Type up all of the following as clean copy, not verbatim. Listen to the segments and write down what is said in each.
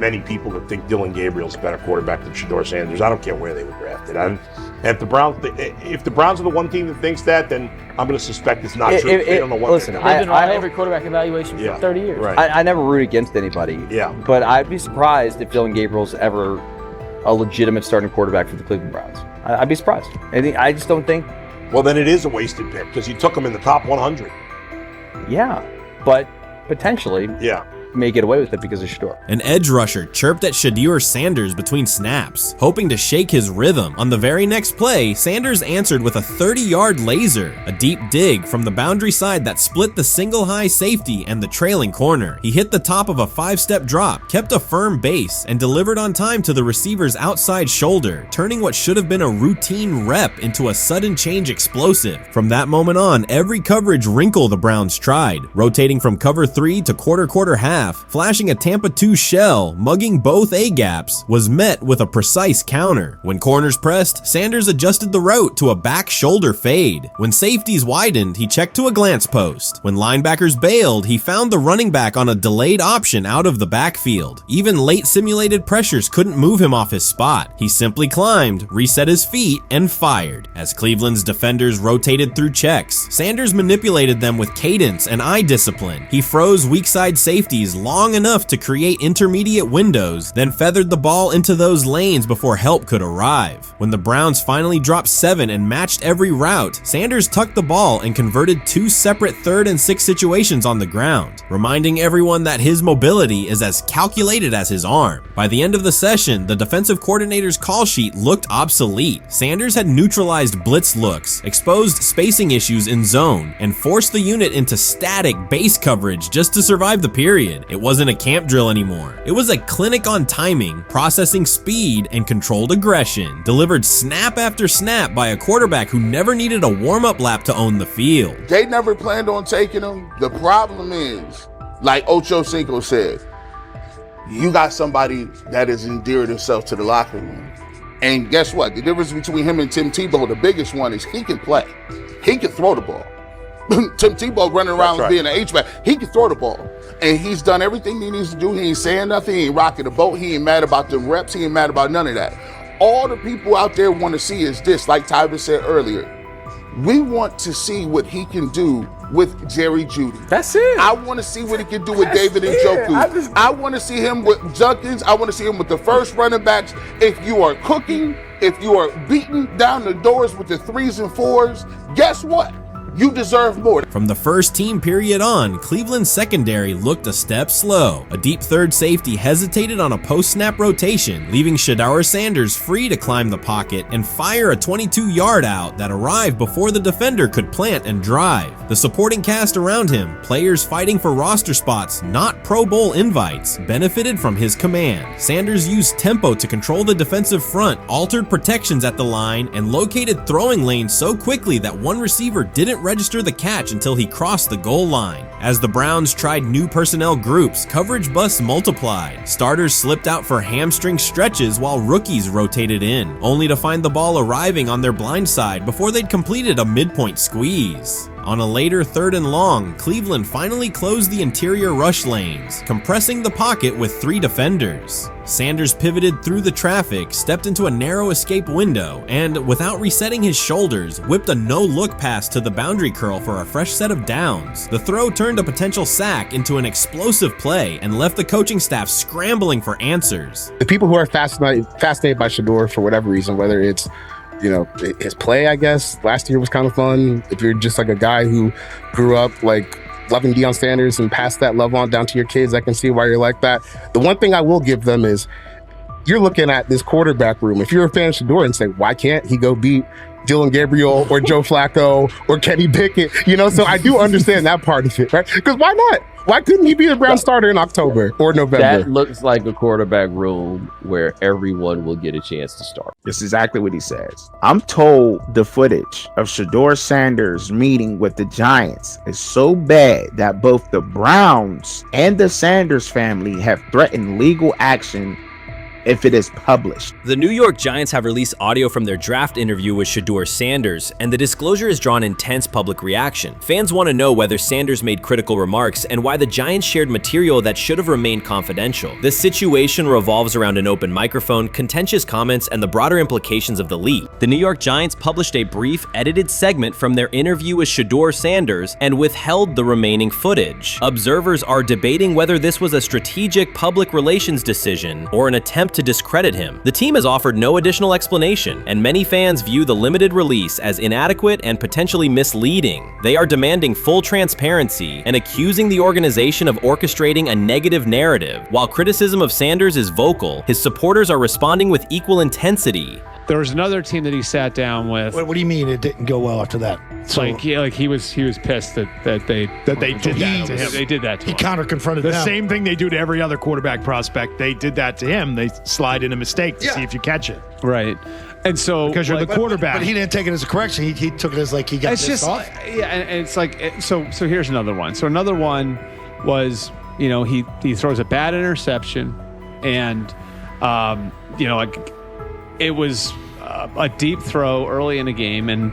many people that think Dylan Gabriel's a better quarterback than Shedeur Sanders. I don't care where they were drafted. And if the Browns are the one team that thinks that, then I'm going to suspect it's not true. They don't know what. Listen, they've been on every quarterback evaluation for 30 years. Right. I never root against anybody. Yeah. But I'd be surprised if Dylan Gabriel's ever a legitimate starting quarterback for the Cleveland Browns. I'd be surprised. I just don't think. Well, then it is a wasted pick because you took him in the top 100. Yeah, but potentially. Yeah. May get away with it because of Shedeur. An edge rusher chirped at Shedeur Sanders between snaps, hoping to shake his rhythm. On the very next play, Sanders answered with a 30-yard laser, a deep dig from the boundary side that split the single high safety and the trailing corner. He hit the top of a 5-step drop, kept a firm base, and delivered on time to the receiver's outside shoulder, turning what should have been a routine rep into a sudden change explosive. From that moment on, every coverage wrinkle the Browns tried, rotating from cover 3 to quarter half, flashing a Tampa 2 shell, mugging both A-gaps, was met with a precise counter. When corners pressed, Sanders adjusted the route to a back shoulder fade. When safeties widened, he checked to a glance post. When linebackers bailed, he found the running back on a delayed option out of the backfield. Even late simulated pressures couldn't move him off his spot. He simply climbed, reset his feet, and fired. As Cleveland's defenders rotated through checks, Sanders manipulated them with cadence and eye discipline. He froze weak side safeties long enough to create intermediate windows, then feathered the ball into those lanes before help could arrive. When the Browns finally dropped 7 and matched every route, Sanders tucked the ball and converted 2 separate 3rd and 6 situations on the ground, reminding everyone that his mobility is as calculated as his arm. By the end of the session, the defensive coordinator's call sheet looked obsolete. Sanders had neutralized blitz looks, exposed spacing issues in zone, and forced the unit into static base coverage just to survive the period. It wasn't a camp drill anymore. It was a clinic on timing, processing speed, and controlled aggression, delivered snap after snap by a quarterback who never needed a warm-up lap to own the field. They never planned on taking him. The problem is, like Ocho Cinco said, you got somebody that has endeared himself to the locker room. And guess what? The difference between him and Tim Tebow, the biggest one, is he can play. He can throw the ball. Tim Tebow running around being an H-back. He can throw the ball. And he's done everything he needs to do. He ain't saying nothing. He ain't rocking the boat. He ain't mad about the reps. He ain't mad about none of that. All the people out there want to see is this, like Tyler said earlier. We want to see what he can do with Jerry Jeudy. That's it. I want to see what he can do with David Njoku. I want to see him with Junkins. I want to see him with the first running backs. If you are cooking, if you are beating down the doors with the 3s and 4s, guess what? You deserve more. From the first team period on, Cleveland's secondary looked a step slow. A deep third safety hesitated on a post-snap rotation, leaving Shedeur Sanders free to climb the pocket and fire a 22-yard out that arrived before the defender could plant and drive. The supporting cast around him, players fighting for roster spots, not Pro Bowl invites, benefited from his command. Sanders used tempo to control the defensive front, altered protections at the line, and located throwing lanes so quickly that one receiver didn't register the catch until he crossed the goal line. As the Browns tried new personnel groups, coverage busts multiplied. Starters slipped out for hamstring stretches while rookies rotated in, only to find the ball arriving on their blind side before they'd completed a midpoint squeeze. On a later 3rd and long, Cleveland finally closed the interior rush lanes, compressing the pocket with 3 defenders. Sanders pivoted through the traffic, stepped into a narrow escape window, and, without resetting his shoulders, whipped a no-look pass to the boundary curl for a fresh set of downs. The throw turned a potential sack into an explosive play and left the coaching staff scrambling for answers. The people who are fascinated by Shedeur for whatever reason, whether it's his play, I guess, last year was kind of fun. If you're just like a guy who grew up like loving Deion Sanders and passed that love on down to your kids, I can see why you're like that. The one thing I will give them is you're looking at this quarterback room. If you're a fan of Shedeur and say, why can't he go beat Dylan Gabriel or Joe Flacco or Kenny Pickett? So I do understand that part of it, right? Because why not? Why couldn't he be a Brown starter in October or November? That looks like a quarterback room where everyone will get a chance to start. That's exactly what he says. I'm told the footage of Shedeur Sanders meeting with the Giants is so bad that both the Browns and the Sanders family have threatened legal action if it is published. The New York Giants have released audio from their draft interview with Shedeur Sanders, and the disclosure has drawn intense public reaction. Fans want to know whether Sanders made critical remarks and why the Giants shared material that should have remained confidential. The situation revolves around an open microphone, contentious comments, and the broader implications of the leak. The New York Giants published a brief, edited segment from their interview with Shedeur Sanders and withheld the remaining footage. Observers are debating whether this was a strategic public relations decision or an attempt to discredit him. The team has offered no additional explanation, and many fans view the limited release as inadequate and potentially misleading. They are demanding full transparency and accusing the organization of orchestrating a negative narrative. While criticism of Sanders is vocal, his supporters are responding with equal intensity. There was another team that he sat down with. What do you mean it didn't go well after that? So, he was pissed that they did that to him. They did that to him. He counter-confronted the them. same thing they do to every other quarterback prospect. They did that to him. They slide in a mistake to see if you catch it. Right. And so because you're the quarterback. But he didn't take it as a correction. He took it as like he got pissed off. Yeah, and it's like so here's another one. So another one was, he throws a bad interception, and it was a deep throw early in the game, and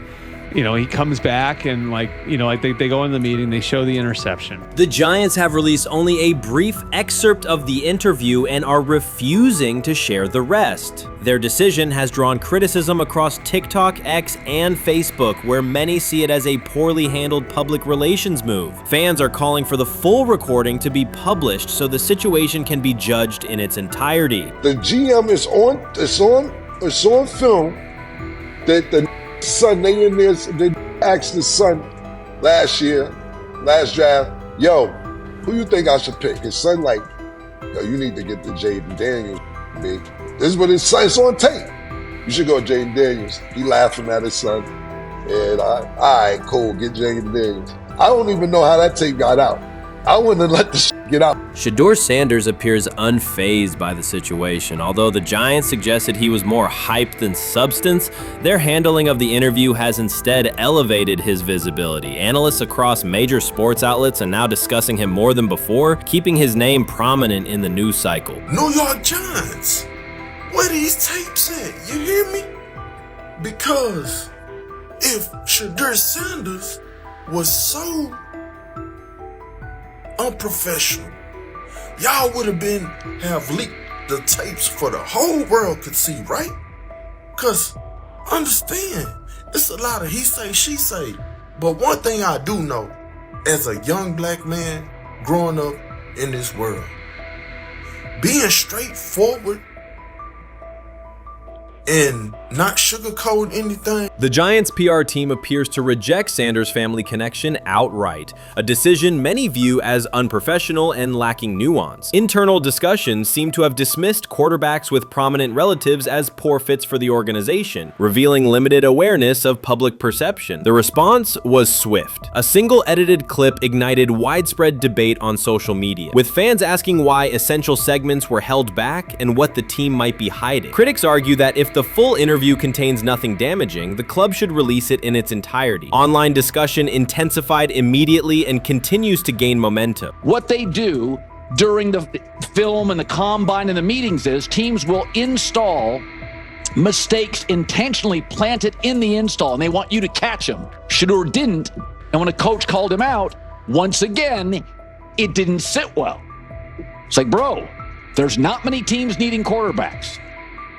he comes back and they go in the meeting, they show the interception. The Giants have released only a brief excerpt of the interview and are refusing to share the rest. Their decision has drawn criticism across TikTok, X, and Facebook, where many see it as a poorly handled public relations move. Fans are calling for the full recording to be published so the situation can be judged in its entirety. The GM is on film that the son, they asked the son last draft, yo, who you think I should pick? His son yo, you need to get the Jaden Daniels, big. This is what his son, it's on tape. You should go Jaden Daniels. He laughing at his son. And all right, cool, get Jaden Daniels. I don't even know how that tape got out. I wouldn't have let the get out. Shedeur Sanders appears unfazed by the situation. Although the Giants suggested he was more hype than substance, their handling of the interview has instead elevated his visibility. Analysts across major sports outlets are now discussing him more than before, keeping his name prominent in the news cycle. New York Giants, where these tapes at? You hear me? Because if Shedeur Sanders was so unprofessional, y'all would have leaked the tapes for the whole world could see, right? Cause understand, it's a lot of he say, she say. But one thing I do know, as a young black man growing up in this world, being straightforward and not sugarcoat anything. The Giants' PR team appears to reject Sanders' family connection outright, a decision many view as unprofessional and lacking nuance. Internal discussions seem to have dismissed quarterbacks with prominent relatives as poor fits for the organization, revealing limited awareness of public perception. The response was swift. A single edited clip ignited widespread debate on social media, with fans asking why essential segments were held back and what the team might be hiding. Critics argue that if the full interview contains nothing damaging, the club should release it in its entirety. Online discussion intensified immediately and continues to gain momentum. What they do during the film and the combine and the meetings is teams will install mistakes intentionally planted in the install, and they want you to catch them. Shedeur didn't, and when a coach called him out, once again, it didn't sit well. It's like, bro, there's not many teams needing quarterbacks,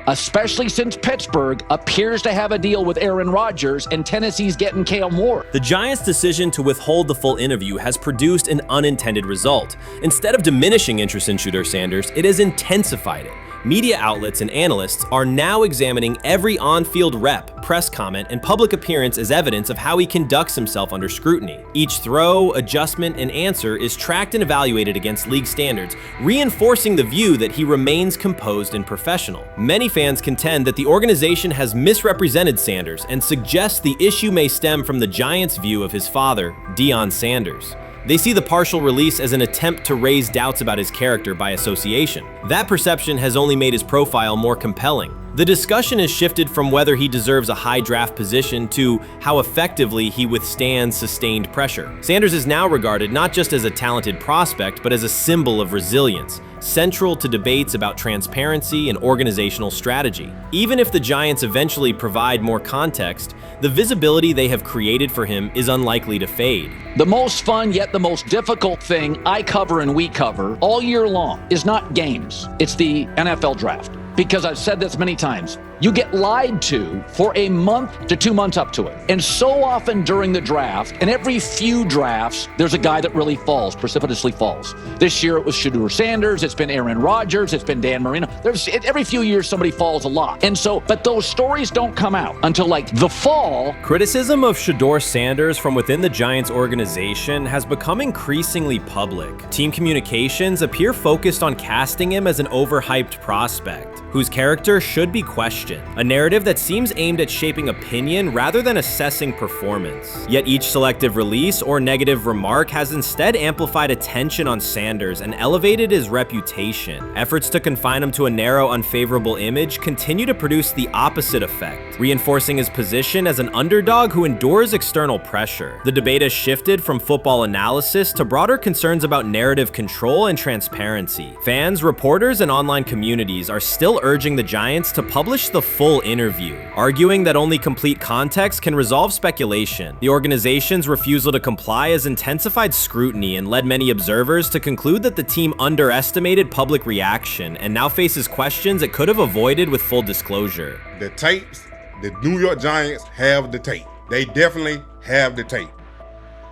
especially since Pittsburgh appears to have a deal with Aaron Rodgers and Tennessee's getting Cam Ward. The Giants' decision to withhold the full interview has produced an unintended result. Instead of diminishing interest in Shedeur Sanders, it has intensified it. Media outlets and analysts are now examining every on-field rep, press comment, and public appearance as evidence of how he conducts himself under scrutiny. Each throw, adjustment, and answer is tracked and evaluated against league standards, reinforcing the view that he remains composed and professional. Many fans contend that the organization has misrepresented Sanders and suggest the issue may stem from the Giants' view of his father, Deion Sanders. They see the partial release as an attempt to raise doubts about his character by association. That perception has only made his profile more compelling. The discussion has shifted from whether he deserves a high draft position to how effectively he withstands sustained pressure. Sanders is now regarded not just as a talented prospect, but as a symbol of resilience. central to debates about transparency and organizational strategy. Even if the Giants eventually provide more context, the visibility they have created for him is unlikely to fade. The most fun yet the most difficult thing I cover and we cover all year long is not games. It's the NFL draft. Because I've said this many times, you get lied to for a month to 2 months up to it. And so often during the draft, and every few drafts, there's a guy that really falls, precipitously falls. This year it was Shedeur Sanders, it's been Aaron Rodgers, it's been Dan Marino. Every few years somebody falls a lot. And so, but those stories don't come out until like the fall. Criticism of Shedeur Sanders from within the Giants organization has become increasingly public. Team communications appear focused on casting him as an overhyped prospect, whose character should be questioned, a narrative that seems aimed at shaping opinion rather than assessing performance. Yet each selective release or negative remark has instead amplified attention on Sanders and elevated his reputation. Efforts to confine him to a narrow, unfavorable image continue to produce the opposite effect, reinforcing his position as an underdog who endures external pressure. The debate has shifted from football analysis to broader concerns about narrative control and transparency. Fans, reporters, and online communities are still urging the Giants to publish the full interview, arguing that only complete context can resolve speculation. The organization's refusal to comply has intensified scrutiny and led many observers to conclude that the team underestimated public reaction and now faces questions it could have avoided with full disclosure. The tapes, the New York Giants have the tape. They definitely have the tape.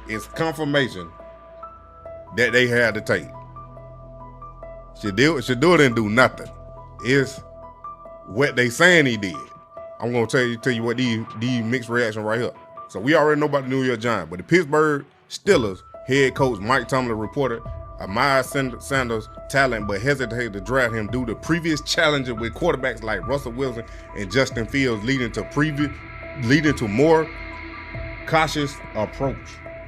It's confirmation that they had the tape. Shedeur didn't do nothing. It's what they saying he did. I'm gonna tell you what these mixed reaction right here. So we already know about the New York Giants, but the Pittsburgh Steelers head coach Mike Tomlin reported admired Sanders' talent, but hesitated to draft him due to previous challenges with quarterbacks like Russell Wilson and Justin Fields, leading to more cautious approach.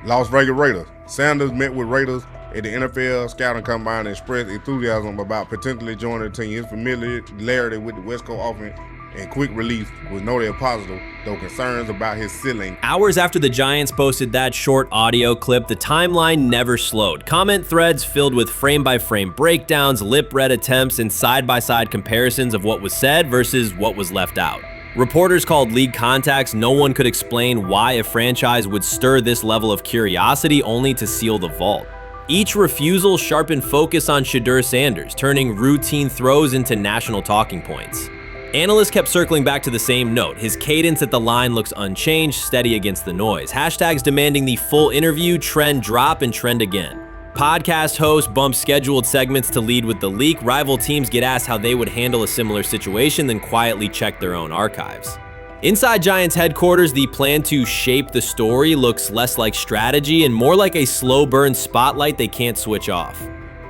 Las Vegas Raiders. Sanders met with Raiders at the NFL scouting combine and expressed enthusiasm about potentially joining the team. His familiarity with the West Coast offense and quick release was noted positive, though concerns about his ceiling. Hours after the Giants posted that short audio clip, the timeline never slowed. Comment threads filled with frame-by-frame breakdowns, lip-read attempts, and side-by-side comparisons of what was said versus what was left out. Reporters called league contacts. No one could explain why a franchise would stir this level of curiosity only to seal the vault. Each refusal sharpened focus on Shedeur Sanders, turning routine throws into national talking points. Analysts kept circling back to the same note. His cadence at the line looks unchanged, steady against the noise. Hashtags demanding the full interview, trend drop, and trend again. Podcast hosts bump scheduled segments to lead with the leak. Rival teams get asked how they would handle a similar situation, then quietly check their own archives. Inside Giants headquarters, the plan to shape the story looks less like strategy and more like a slow burn spotlight they can't switch off.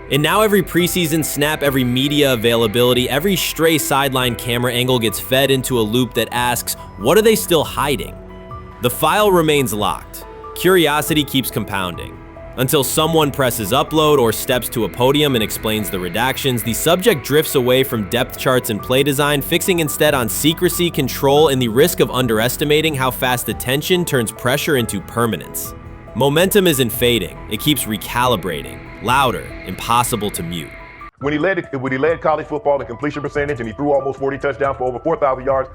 And now every preseason snap, every media availability, every stray sideline camera angle gets fed into a loop that asks, what are they still hiding? The file remains locked. Curiosity keeps compounding. Until someone presses upload or steps to a podium and explains the redactions, the subject drifts away from depth charts and play design, fixing instead on secrecy, control, and the risk of underestimating how fast attention turns pressure into permanence. Momentum isn't fading, it keeps recalibrating, louder, impossible to mute. When he led college football in completion percentage and he threw almost 40 touchdowns for over 4,000 yards,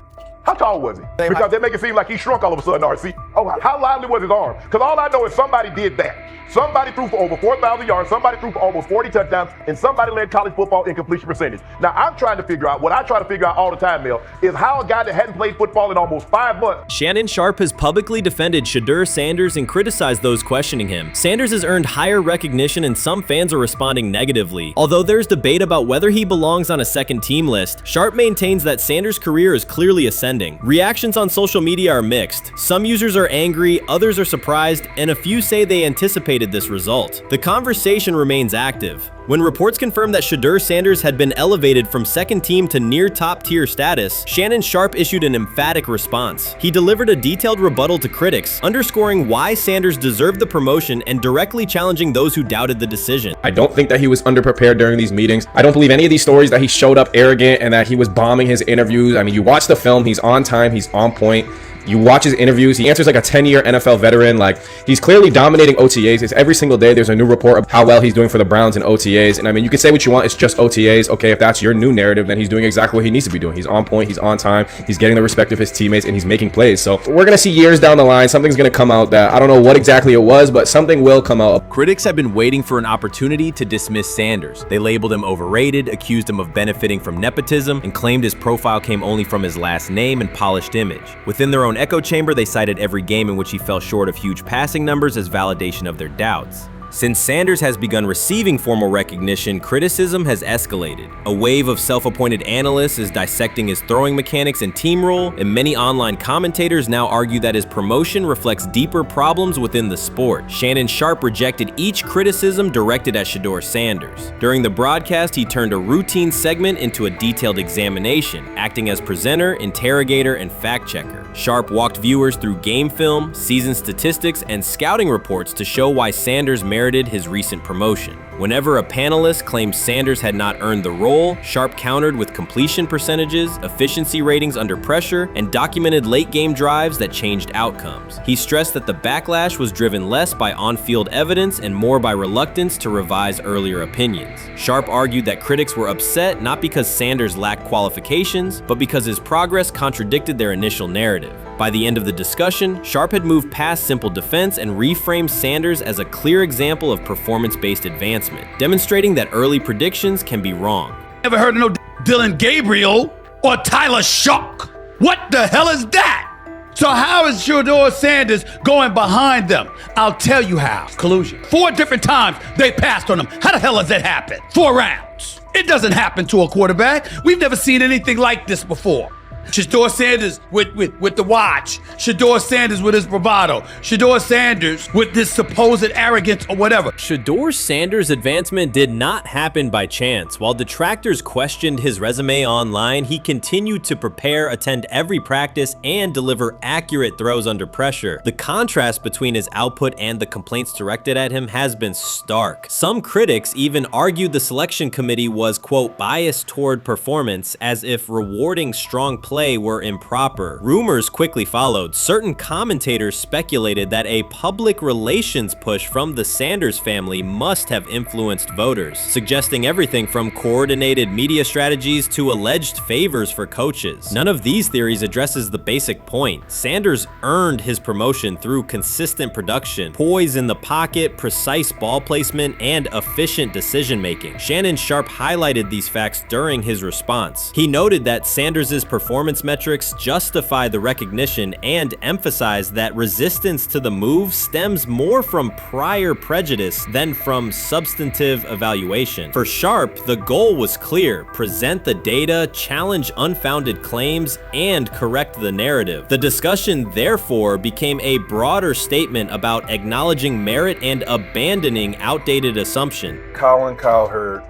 how tall was he? Because they make it seem like he shrunk all of a sudden, RC. Oh, how lively was his arm? Because all I know is somebody did that. Somebody threw for over 4,000 yards, somebody threw for almost 40 touchdowns, and somebody led college football in completion percentage. Now, I'm trying to figure out, what I try to figure out all the time, Mel, is how a guy that hadn't played football in almost 5 months. Shannon Sharpe has publicly defended Shedeur Sanders and criticized those questioning him. Sanders has earned higher recognition and some fans are responding negatively. Although there's debate about whether he belongs on a second team list, Sharpe maintains that Sanders' career is clearly ascending. Reactions on social media are mixed. Some users are angry, others are surprised, and a few say they anticipated this result. The conversation remains active. When reports confirmed that Shedeur Sanders had been elevated from second team to near top tier status, Shannon Sharpe issued an emphatic response. He delivered a detailed rebuttal to critics, underscoring why Sanders deserved the promotion and directly challenging those who doubted the decision. I don't think that he was underprepared during these meetings. I don't believe any of these stories that he showed up arrogant and that he was bombing his interviews. I mean, you watch the film, he's on time, he's on point. You watch his interviews, he answers like a 10-year NFL veteran. Like, he's clearly dominating OTAs. It's every single day there's a new report of how well he's doing for the Browns in OTAs. And I mean, you can say what you want, it's just OTAs. Okay, if that's your new narrative, then he's doing exactly what he needs to be doing. He's on point, he's on time, he's getting the respect of his teammates, and he's making plays. So we're gonna see years down the line, something's gonna come out that I don't know what exactly it was, but something will come out. Critics have been waiting for an opportunity to dismiss Sanders. They labeled him overrated, accused him of benefiting from nepotism, and claimed his profile came only from his last name and polished image. Within their own echo chamber, they cited every game in which he fell short of huge passing numbers as validation of their doubts. Since Sanders has begun receiving formal recognition, criticism has escalated. A wave of self-appointed analysts is dissecting his throwing mechanics and team role, and many online commentators now argue that his promotion reflects deeper problems within the sport. Shannon Sharpe rejected each criticism directed at Shedeur Sanders. During the broadcast, he turned a routine segment into a detailed examination, acting as presenter, interrogator, and fact-checker. Sharpe walked viewers through game film, season statistics, and scouting reports to show why Sanders merited his recent promotion. Whenever a panelist claimed Sanders had not earned the role, Sharpe countered with completion percentages, efficiency ratings under pressure, and documented late-game drives that changed outcomes. He stressed that the backlash was driven less by on-field evidence and more by reluctance to revise earlier opinions. Sharpe argued that critics were upset not because Sanders lacked qualifications, but because his progress contradicted their initial narrative. By the end of the discussion, Sharpe had moved past simple defense and reframed Sanders as a clear example of performance-based advancement, demonstrating that early predictions can be wrong. Never heard of no Dylan Gabriel or Tyler Shock. What the hell is that? So how is Shedeur Sanders going behind them? I'll tell you how. Collusion. 4 different times they passed on him. How the hell does that happen? 4 rounds. It doesn't happen to a quarterback. We've never seen anything like this before. Shedeur Sanders with the watch. Shedeur Sanders with his bravado. Shedeur Sanders with this supposed arrogance or whatever. Shedeur Sanders' advancement did not happen by chance. While detractors questioned his resume online, he continued to prepare, attend every practice, and deliver accurate throws under pressure. The contrast between his output and the complaints directed at him has been stark. Some critics even argued the selection committee was, quote, biased toward performance, as if rewarding strong play were improper. Rumors quickly followed. Certain commentators speculated that a public relations push from the Sanders family must have influenced voters, suggesting everything from coordinated media strategies to alleged favors for coaches. None of these theories addresses the basic point. Sanders earned his promotion through consistent production, poise in the pocket, precise ball placement, and efficient decision-making. Shannon Sharpe highlighted these facts during his response. He noted that Sanders' performance metrics justify the recognition and emphasize that resistance to the move stems more from prior prejudice than from substantive evaluation. For Sharpe, the goal was clear: present the data, challenge unfounded claims, and correct the narrative. The discussion, therefore, became a broader statement about acknowledging merit and abandoning outdated assumption. Colin Cowherd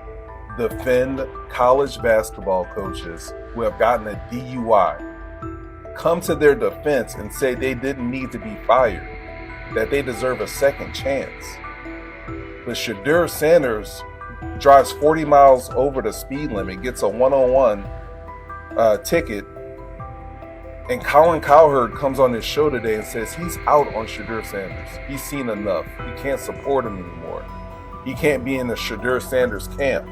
defend college basketball coaches who have gotten a DUI, come to their defense and say they didn't need to be fired, that they deserve a second chance. But Shedeur Sanders drives 40 miles over the speed limit, gets a one-on-one ticket, and Colin Cowherd comes on his show today and says he's out on Shedeur Sanders. He's seen enough. He can't support him anymore. He can't be in the Shedeur Sanders camp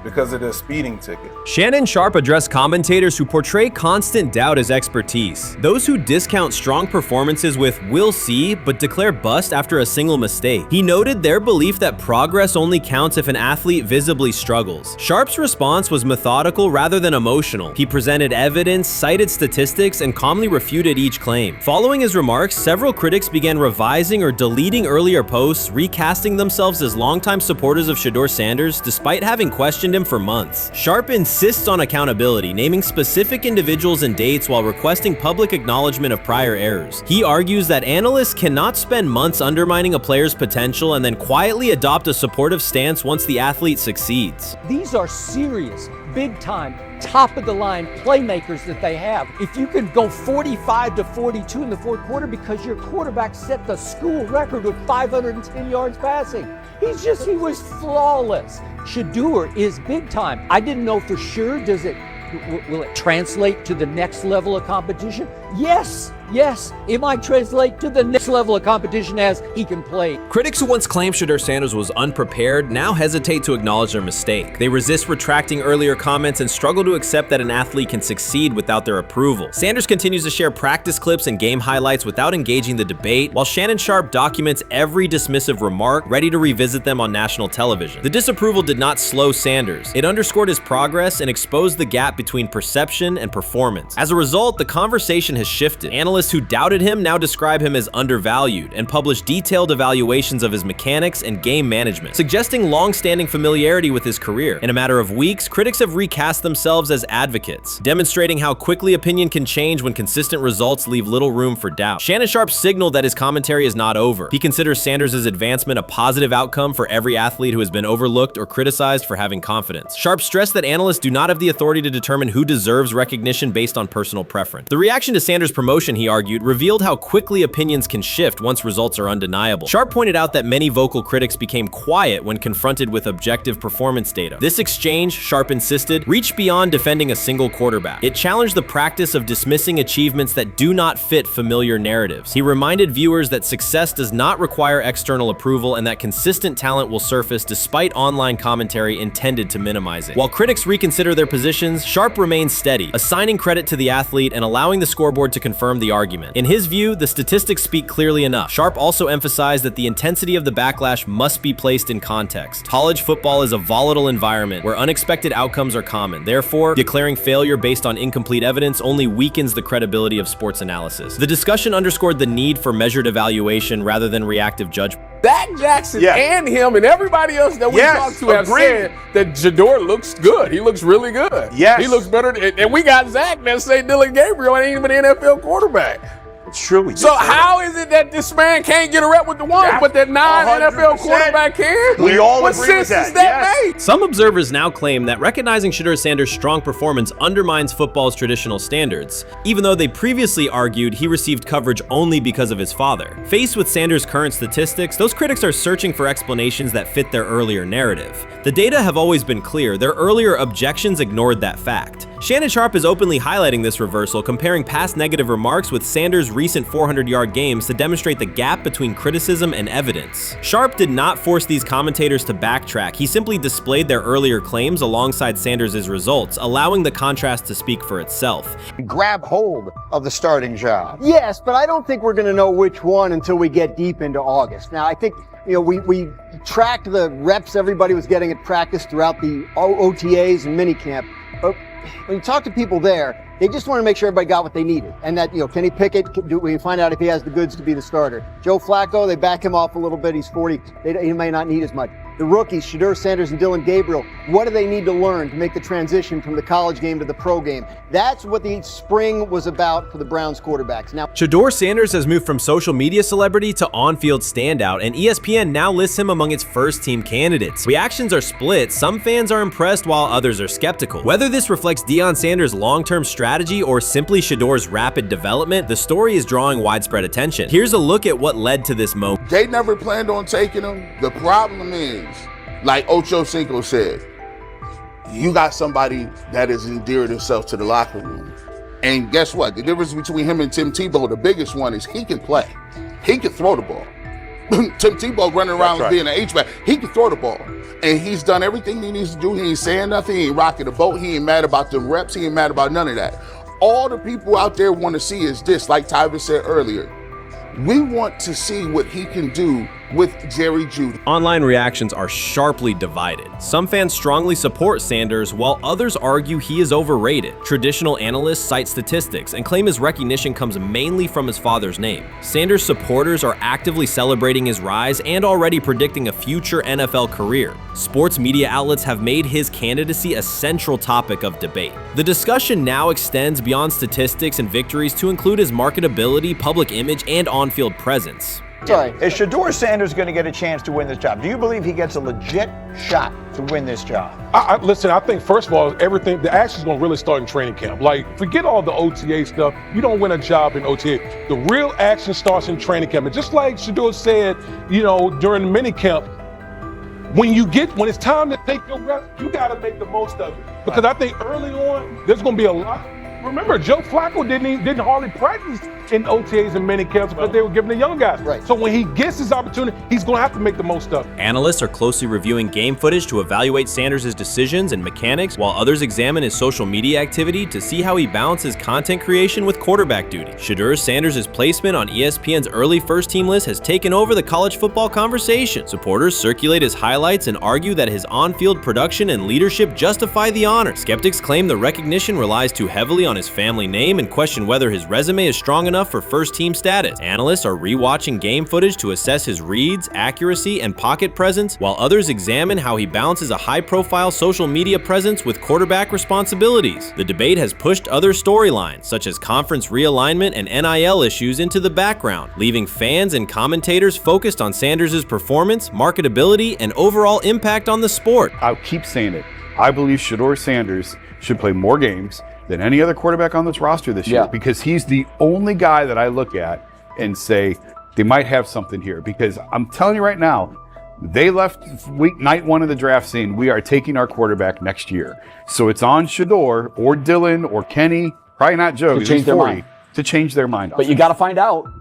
because of the speeding ticket. Shannon Sharpe addressed commentators who portray constant doubt as expertise. Those who discount strong performances with "we'll see," but declare bust after a single mistake. He noted their belief that progress only counts if an athlete visibly struggles. Sharpe's response was methodical rather than emotional. He presented evidence, cited statistics, and calmly refuted each claim. Following his remarks, several critics began revising or deleting earlier posts, recasting themselves as longtime supporters of Shedeur Sanders despite having questioned him for months. Sharpe insists on accountability, naming specific individuals and dates while requesting public acknowledgement of prior errors. He argues that analysts cannot spend months undermining a player's potential and then quietly adopt a supportive stance once the athlete succeeds. These are serious, big-time, top-of-the-line playmakers that they have. If you can go 45 to 42 in the fourth quarter because your quarterback set the school record with 510 yards passing. He was flawless. Shedeur is big time. I didn't know for sure, will it translate to the next level of competition? Yes, yes, it might translate to the next level of competition as he can play. Critics who once claimed Shedeur Sanders was unprepared now hesitate to acknowledge their mistake. They resist retracting earlier comments and struggle to accept that an athlete can succeed without their approval. Sanders continues to share practice clips and game highlights without engaging the debate, while Shannon Sharpe documents every dismissive remark, ready to revisit them on national television. The disapproval did not slow Sanders. It underscored his progress and exposed the gap between perception and performance. As a result, the conversation has shifted. Analysts who doubted him now describe him as undervalued and publish detailed evaluations of his mechanics and game management, suggesting long-standing familiarity with his career. In a matter of weeks, critics have recast themselves as advocates, demonstrating how quickly opinion can change when consistent results leave little room for doubt. Shannon Sharpe signaled that his commentary is not over. He considers Sanders' advancement a positive outcome for every athlete who has been overlooked or criticized for having confidence. Sharpe stressed that analysts do not have the authority to determine who deserves recognition based on personal preference. The reaction to Sanders' promotion, he argued, revealed how quickly opinions can shift once results are undeniable. Sharpe pointed out that many vocal critics became quiet when confronted with objective performance data. This exchange, Sharpe insisted, reached beyond defending a single quarterback. It challenged the practice of dismissing achievements that do not fit familiar narratives. He reminded viewers that success does not require external approval and that consistent talent will surface despite online commentary intended to minimize it. While critics reconsider their positions, Sharpe remains steady, assigning credit to the athlete and allowing the scoreboard to confirm the argument. In his view, the statistics speak clearly enough. Sharpe also emphasized that the intensity of the backlash must be placed in context. College football is a volatile environment where unexpected outcomes are common. Therefore, declaring failure based on incomplete evidence only weakens the credibility of sports analysis. The discussion underscored the need for measured evaluation rather than reactive judgment. Zach Jackson and him and everybody else that we talked to have said that Shedeur looks good. He looks really good. He looks better. And we got Zach that say Dylan Gabriel ain't even an NFL quarterback. True. So how is it that this man can't get a rep with the ones, but that non-NFL quarterback can? We all what agree with sense that. does that make? Some observers now claim that recognizing Shedeur Sanders' strong performance undermines football's traditional standards, even though they previously argued he received coverage only because of his father. Faced with Sanders' current statistics, those critics are searching for explanations that fit their earlier narrative. The data have always been clear. Their earlier objections ignored that fact. Shannon Sharpe is openly highlighting this reversal, comparing past negative remarks with Sanders' recent 400-yard games to demonstrate the gap between criticism and evidence. Sharpe did not force these commentators to backtrack. He simply displayed their earlier claims alongside Sanders' results, allowing the contrast to speak for itself. Grab hold of the starting job. Yes, but I don't think we're going to know which one until we get deep into August. Now, I think we tracked the reps everybody was getting at practice throughout the OTAs and minicamp. But when you talk to people there, they just want to make sure everybody got what they needed. And that, Kenny Pickett, we find out if he has the goods to be the starter. Joe Flacco, they back him off a little bit. He's 40. He may not need as much. The rookies, Shedeur Sanders and Dylan Gabriel, what do they need to learn to make the transition from the college game to the pro game? That's what the spring was about for the Browns quarterbacks. Now, Shedeur Sanders has moved from social media celebrity to on-field standout, and ESPN now lists him among its first-team candidates. Reactions are split. Some fans are impressed while others are skeptical. Whether this reflects Deion Sanders' long-term strategy or simply Shedeur's rapid development, the story is drawing widespread attention. Here's a look at what led to this moment. They never planned on taking him. The problem is, like Ocho Cinco said, you got somebody that has endeared himself to the locker room. And guess what? The difference between him and Tim Tebow, the biggest one, is he can play. He can throw the ball. Tim Tebow running around being an H-back. He can throw the ball. And he's done everything he needs to do. He ain't saying nothing. He ain't rocking the boat. He ain't mad about the reps. He ain't mad about none of that. All the people out there want to see is this, like Tyver said earlier. We want to see what he can do with Jerry Jeudy. Online reactions are sharply divided. Some fans strongly support Sanders, while others argue he is overrated. Traditional analysts cite statistics and claim his recognition comes mainly from his father's name. Sanders supporters are actively celebrating his rise and already predicting a future NFL career. Sports media outlets have made his candidacy a central topic of debate. The discussion now extends beyond statistics and victories to include his marketability, public image, and on-field presence. Sorry, is Shedeur Sanders going to get a chance to win this job? Do you believe he gets a legit shot to win this job? Listen, I think, first of all, the action's going to really start in training camp. Like, forget all the OTA stuff. You don't win a job in OTA. The real action starts in training camp. And just like Shedeur said, during the minicamp, when it's time to take your reps, you got to make the most of it. Because I think early on, there's going to be a lot remember, Joe Flacco didn't hardly practice in OTAs and mini camps because they were giving the young guys. Right. So when he gets his opportunity, he's going to have to make the most of it. Analysts are closely reviewing game footage to evaluate Sanders' decisions and mechanics, while others examine his social media activity to see how he balances content creation with quarterback duty. Shedeur Sanders' placement on ESPN's early first-team list has taken over the college football conversation. Supporters circulate his highlights and argue that his on-field production and leadership justify the honor. Skeptics claim the recognition relies too heavily on his family name and question whether his resume is strong enough for first-team status. Analysts are rewatching game footage to assess his reads, accuracy, and pocket presence, while others examine how he balances a high-profile social media presence with quarterback responsibilities. The debate has pushed other storylines, such as conference realignment and NIL issues, into the background, leaving fans and commentators focused on Sanders' performance, marketability, and overall impact on the sport. I'll keep saying it. I believe Shedeur Sanders should play more games than any other quarterback on this roster this year, because he's the only guy that I look at and say they might have something here. Because I'm telling you right now, they left night one of the draft saying we are taking our quarterback next year. So it's on Shedeur or Dylan or Kenny, probably not Joe, to change their mind. To change their mind. But you got to find out.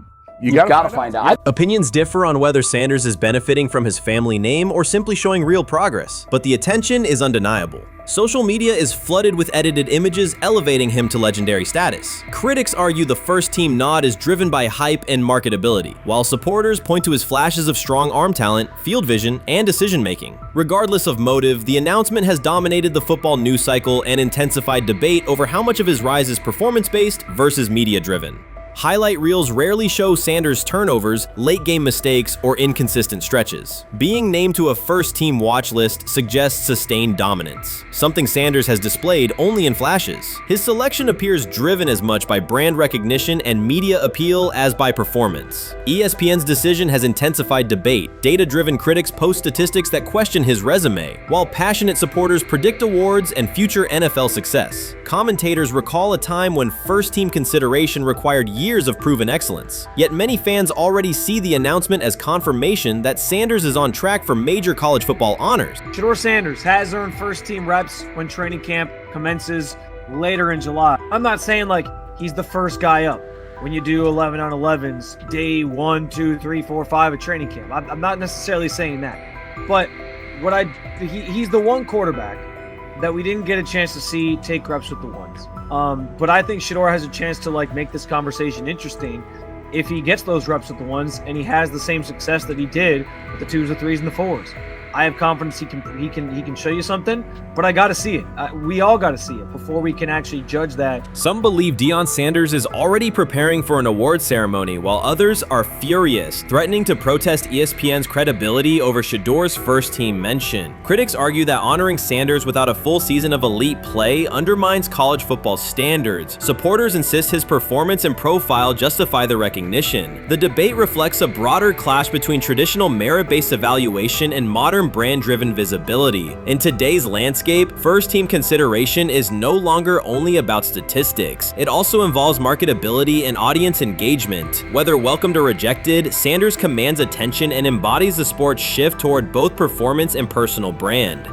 You've got to find out. Opinions differ on whether Sanders is benefiting from his family name or simply showing real progress, but the attention is undeniable. Social media is flooded with edited images elevating him to legendary status. Critics argue the first-team nod is driven by hype and marketability, while supporters point to his flashes of strong arm talent, field vision, and decision-making. Regardless of motive, the announcement has dominated the football news cycle and intensified debate over how much of his rise is performance-based versus media-driven. Highlight reels rarely show Sanders' turnovers, late-game mistakes, or inconsistent stretches. Being named to a first-team watch list suggests sustained dominance, something Sanders has displayed only in flashes. His selection appears driven as much by brand recognition and media appeal as by performance. ESPN's decision has intensified debate. Data-driven critics post statistics that question his resume, while passionate supporters predict awards and future NFL success. Commentators recall a time when first-team consideration required years of proven excellence. Yet many fans already see the announcement as confirmation that Sanders is on track for major college football honors. Shedeur Sanders has earned first-team reps when training camp commences later in July. I'm not saying like he's the first guy up when you do 11 on 11s, day 1, 2, 3, 4, 5 at training camp. I'm not necessarily saying that. But he's the one quarterback that we didn't get a chance to see take reps with the ones. But I think Shedeur has a chance to like make this conversation interesting if he gets those reps with the ones and he has the same success that he did with the 2s, the 3s, and the 4s. I have confidence he can show you something, but I got to see it. We all got to see it before we can actually judge that. Some believe Deion Sanders is already preparing for an award ceremony, while others are furious, threatening to protest ESPN's credibility over Shedeur's first-team mention. Critics argue that honoring Sanders without a full season of elite play undermines college football standards. Supporters insist his performance and profile justify the recognition. The debate reflects a broader clash between traditional merit-based evaluation and modern brand-driven visibility. In today's landscape, first-team consideration is no longer only about statistics. It also involves marketability and audience engagement. Whether welcomed or rejected, Sanders commands attention and embodies the sport's shift toward both performance and personal brand.